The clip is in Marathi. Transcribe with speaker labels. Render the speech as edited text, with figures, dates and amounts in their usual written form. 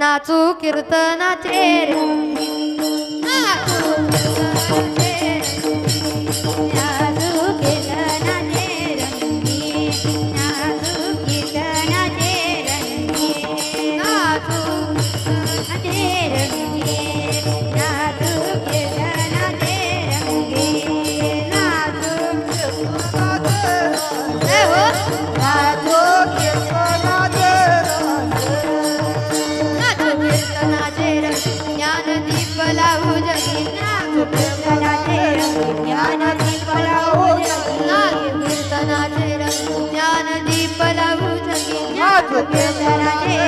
Speaker 1: नाचू कीर्तनाचे रंगी, नाचू कीर्तनाचे रंगी, नाचू कीर्तनाचे रंगी, नाचू कीर्तनाचे रंगी, नाचू कीर्तनाचे रंगी, नाचू कीर्तनाचे रंगी, नाचू कीर्तनाचे रंगी, हो नाचू कीर्तनाचे ज्ञानदीप लावू जगी, नाचू कीर्तनाचे रंगी, ज्ञानदीप लावू जगी, नाचू कीर्तनाचे रंगी, ज्ञानदीप लावू जगी, नाचू कीर्तनाचे